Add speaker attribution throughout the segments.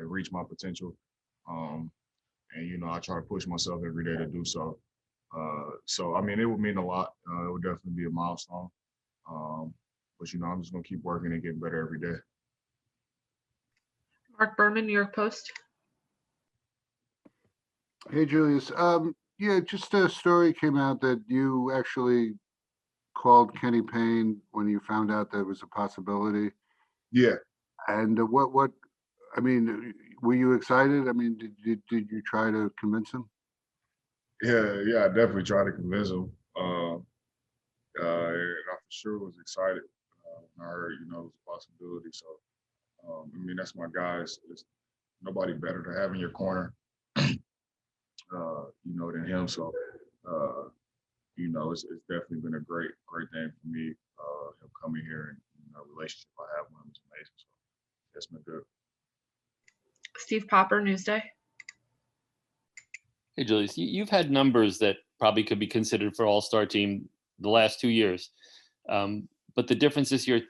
Speaker 1: and reach my potential. And I try to push myself every day to do so. So I mean, it would mean a lot. It would definitely be a milestone. But I'm just gonna keep working and getting better every day.
Speaker 2: Mark Berman, New York Post.
Speaker 3: Hey, Julius. Yeah, just a story came out that you actually called Kenny Payne when you found out there was a possibility.
Speaker 1: Yeah.
Speaker 3: And I mean, were you excited? I mean, did you try to convince him?
Speaker 1: Yeah, I definitely tried to convince him. And I for sure was excited when I heard, it was a possibility. So, I mean, that's my guy. It's nobody better to have in your corner, than him. So, it's definitely been a great thing for me. Him coming here and relationship I have with him is amazing. So, it's been good.
Speaker 2: Steve Popper, Newsday.
Speaker 4: Hey, Julius, you've had numbers that probably could be considered for All-Star team the last 2 years. But the difference this year,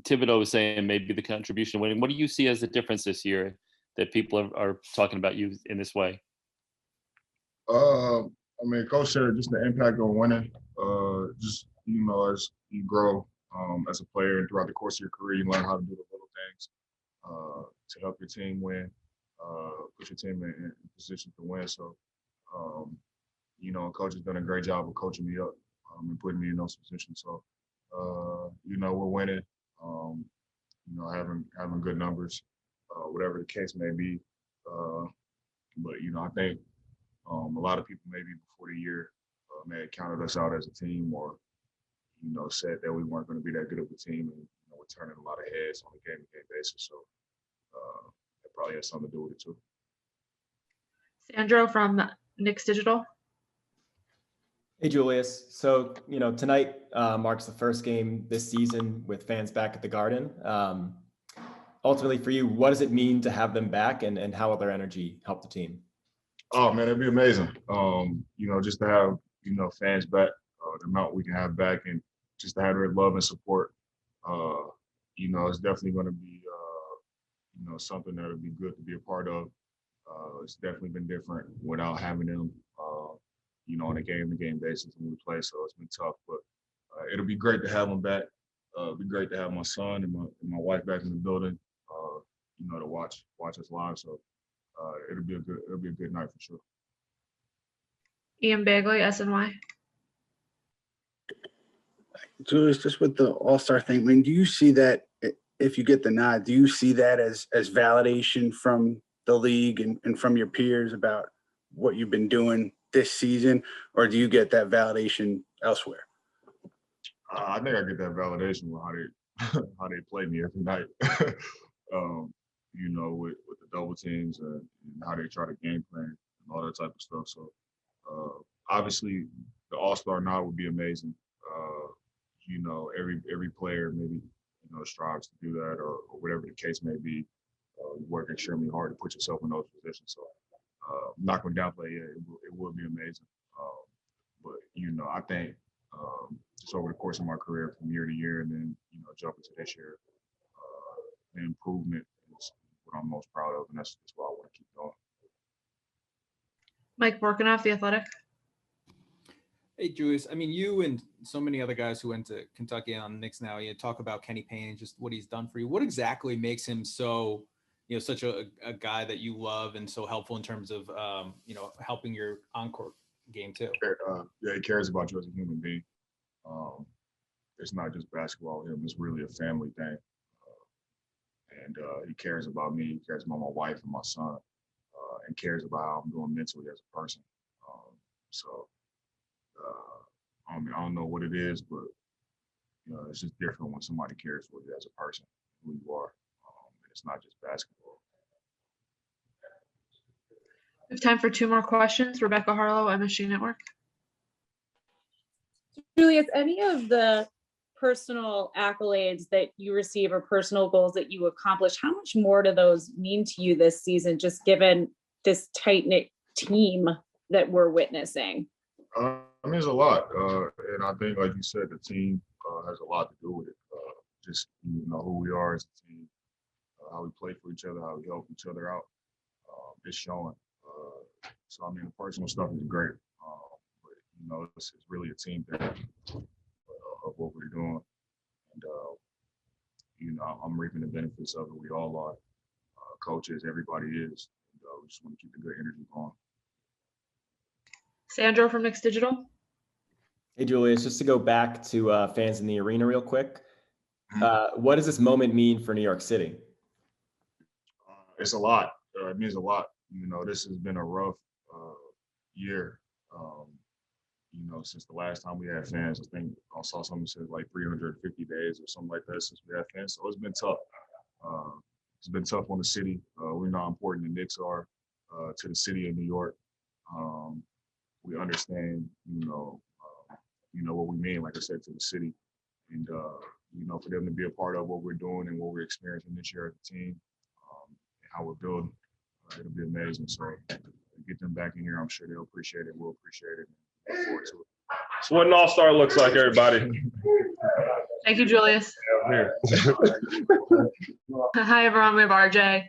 Speaker 4: Thibodeau was saying maybe the contribution winning. What do you see as the difference this year that people are talking about you in this way?
Speaker 1: I mean, Coach said just the impact on winning. Just, as you grow as a player and throughout the course of your career, you learn how to do the little things to help your team win, put your team in position to win. So, Coach has done a great job of coaching me up and putting me in those positions. So, we're winning, having good numbers, whatever the case may be. But, I think a lot of people maybe before the year may have counted us out as a team or, said that we weren't going to be that good of a team. And, we're turning a lot of heads on a game-to-game basis. So it probably has something to do with it too.
Speaker 2: Sandro from Knicks Digital.
Speaker 5: Hey, Julius. So, tonight marks the first game this season with fans back at the Garden. Ultimately, for you, what does it mean to have them back and how will their energy help the team?
Speaker 1: Oh, man, it'd be amazing. Just to have, fans back, the amount we can have back and just to have their love and support. It's definitely going to be, something that'll be good to be a part of. It's definitely been different without having them, on a game-to-game basis when we play. So it's been tough, but it'll be great to have them back. It'll be great to have my son and my wife back in the building, to watch us live. So it'll be a good night for sure.
Speaker 2: Ian Bagley, SNY.
Speaker 6: Julius, just with the All-Star thing, I mean, do you see that if you get the nod, do you see that as validation from the league and from your peers about what you've been doing this season, or do you get that validation elsewhere?
Speaker 1: I think I get that validation with how they play me every night. With the double teams and how they try to game plan and all that type of stuff. So obviously the All-Star nod would be amazing. Every player maybe strives to do that or whatever the case may be. You work extremely hard to put yourself in those positions. So I'm not going to downplay it. It would be amazing. But I think just over the course of my career from year to year and then jumping to this year, the improvement is what I'm most proud of, and that's what I want to keep going.
Speaker 2: Mike Borkinoff, The Athletic.
Speaker 7: Hey, Julius. I mean, you and so many other guys who went to Kentucky and on the Knicks now, talk about Kenny Payne and just what he's done for you. What exactly makes him so, such a guy that you love and so helpful in terms of, helping your on-court game too?
Speaker 1: Yeah, he cares about you as a human being. It's not just basketball with him. It's really a family thing. And he cares about me. He cares about my wife and my son, and cares about how I'm doing mentally as a person. I don't know what it is, but it's just different when somebody cares for you as a person, who you are. It's not just basketball.
Speaker 2: We have time for 2 more questions. Rebecca Harlow, MSG Network.
Speaker 8: Julius, any of the personal accolades that you receive or personal goals that you accomplish, how much more do those mean to you this season, just given this tight-knit team that we're witnessing?
Speaker 1: I mean, there's a lot. And I think, like you said, the team has a lot to do with it. Just, who we are as a team, how we play for each other, how we help each other out. It's showing. So I mean, the personal stuff is great. But you know, it's really a team thing of what we're doing, and you know, I'm reaping the benefits of it. We all are. Coaches, everybody is. And, we just want to keep the good energy going.
Speaker 2: Sandro from Knicks Digital.
Speaker 5: Hey, Julius, just to go back to fans in the arena real quick. What does this moment mean for New York City?
Speaker 1: It's a lot. It means a lot. You know, this has been a rough year. You know, since the last time we had fans, I think I saw something that said like 350 days or something like that since we had fans. So it's been tough. It's been tough on the city. We know how important the Knicks are to the city of New York. We understand, you know what we mean, like I said, to the city, and you know, for them to be a part of what we're doing and what we're experiencing this year as a team, and how we're building, it'll be amazing. So get them back in here. I'm sure they'll appreciate it. We'll appreciate it. Look forward to it.
Speaker 9: So what an all-star looks like, everybody.
Speaker 2: Thank you, Julius.
Speaker 9: Here.
Speaker 2: Hi, everyone. We have RJ.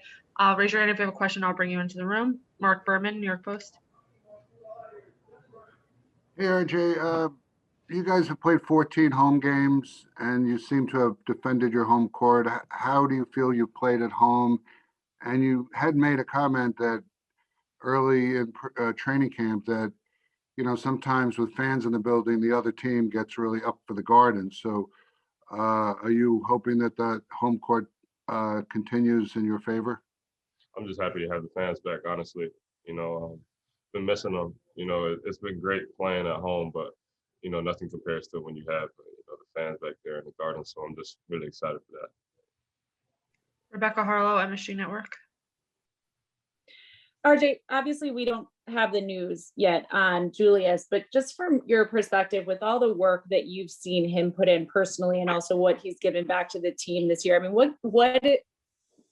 Speaker 2: Raise your hand if you have a question. I'll bring you into the room. Mark Berman, New York Post.
Speaker 3: Hey, RJ, you guys have played 14 home games and you seem to have defended your home court. How do you feel you played at home? And you had made a comment that early in training camp that, you know, sometimes with fans in the building, the other team gets really up for the Garden. So are you hoping that that home court continues in your favor?
Speaker 9: I'm just happy to have the fans back, honestly. You know, been missing them. You know, it's been great playing at home, but, you know, nothing compares to when you have, you know, the fans back there in the Garden. So I'm just really excited for that.
Speaker 2: Rebecca Harlow, MSG Network.
Speaker 8: RJ, obviously we don't have the news yet on Julius, but just from your perspective, with all the work that you've seen him put in personally and also what he's given back to the team this year, I mean, what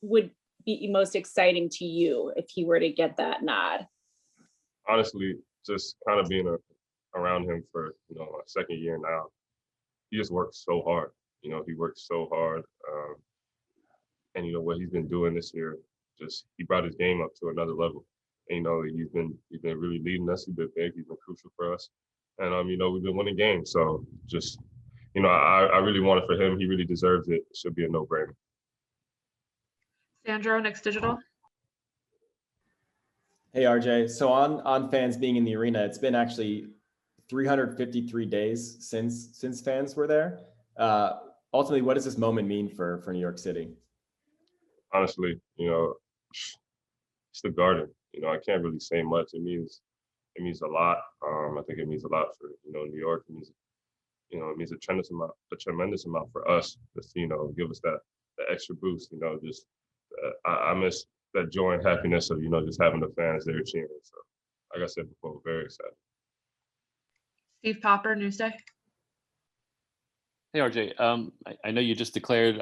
Speaker 8: would be most exciting to you if he were to get that nod?
Speaker 9: Honestly, just kind of being around him for, you know, a second year now, he just works so hard. You know, he works so hard. And, you know, what he's been doing this year, just he brought his game up to another level. And, you know, he's been really leading us. He's been big. He's been crucial for us. And, you know, we've been winning games. So just, you know, I really want it for him. He really deserves it. It should be a no-brainer.
Speaker 2: Sandro, Knicks Digital.
Speaker 5: Hey, RJ. So on fans being in the arena, it's been actually 353 days since fans were there. Ultimately, what does this moment mean for New York City?
Speaker 9: Honestly, you know, it's the Garden. You know, I can't really say much. It means a lot. I think it means a lot for, you know, New York. It means, you know, it means a tremendous amount for us. Just, you know, give us that extra boost. You know, just I miss that joy and happiness of, you know, just having the fans there cheering. So, like I said before, very excited.
Speaker 2: Steve Popper, Newsday.
Speaker 4: Hey, RJ, I know you just declared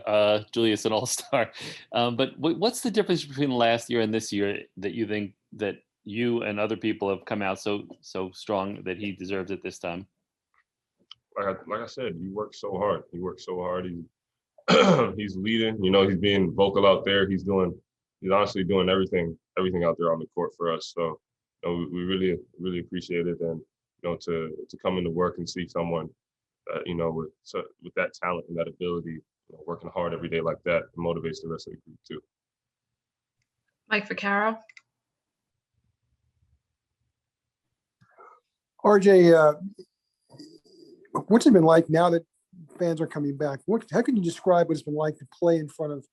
Speaker 4: Julius an all-star, but what's the difference between last year and this year that you think that you and other people have come out so strong that he deserves it this time?
Speaker 9: Like I said, he works so hard. He works so hard. He's leading. You know, he's being vocal out there. He's honestly doing everything out there on the court for us. So, you know, we really appreciate it, and, you know, to come into work and see someone, you know, with that talent and that ability, you know, working hard every day like that, it motivates the rest of the group too.
Speaker 2: Mike Vaccaro.
Speaker 10: RJ, what's it been like now that fans are coming back? How can you describe what it's been like to play in front of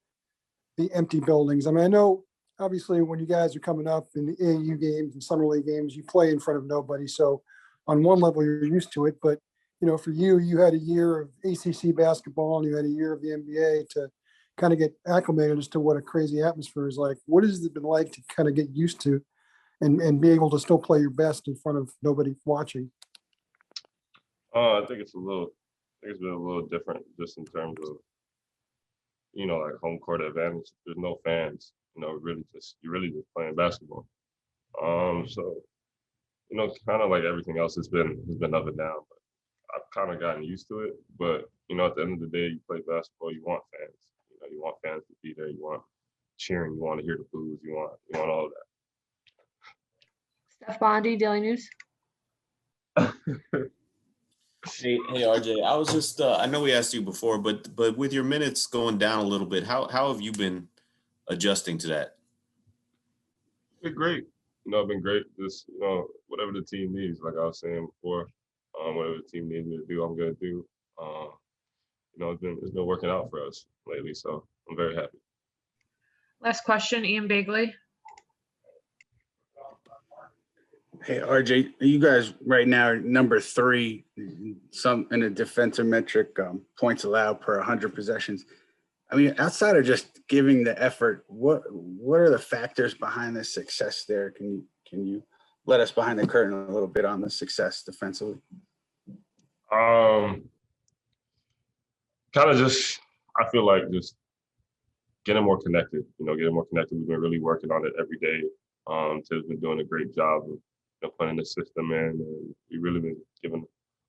Speaker 10: the empty buildings? I mean, I know obviously when you guys are coming up in the AAU games and summer league games, you play in front of nobody. So on one level, you're used to it. But, you know, for you, you had a year of ACC basketball and you had a year of the NBA to kind of get acclimated as to what a crazy atmosphere is like. What has it been like to kind of get used to and be able to still play your best in front of nobody watching?
Speaker 9: I think it's been a little different just in terms of, you know, like home court advantage. There's no fans, you know, you're really just playing basketball. So, you know, kind of like everything else has been up and down, but I've kind of gotten used to it. But, you know, at the end of the day, you play basketball, you want fans. You know, you want fans to be there. You want cheering. You want to hear the boos. You want all of
Speaker 2: Steph Bondi, Daily News.
Speaker 11: Hey, RJ. I was just I know we asked you before, but with your minutes going down a little bit, how have you been adjusting to that?
Speaker 9: Been great. I've been great. Just whatever the team needs, like I was saying before, whatever the team needs me to do, I'm gonna do. It's been working out for us lately, so I'm very happy.
Speaker 2: Last question, Ian Bagley.
Speaker 6: Hey, RJ, you guys right now are number 3 in a defensive metric, points allowed per 100 possessions. I mean, outside of just giving the effort, what are the factors behind the success there? Can you let us behind the curtain a little bit on the success defensively?
Speaker 9: Kind of just, I feel like just getting more connected. Getting more connected. We've been really working on it every day. Tim's been doing a great job of putting the system in, and we really been giving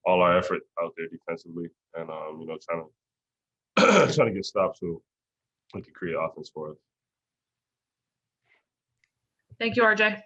Speaker 9: all our effort out there defensively, and trying to get stops so we can create offense for us.
Speaker 2: Thank you, RJ.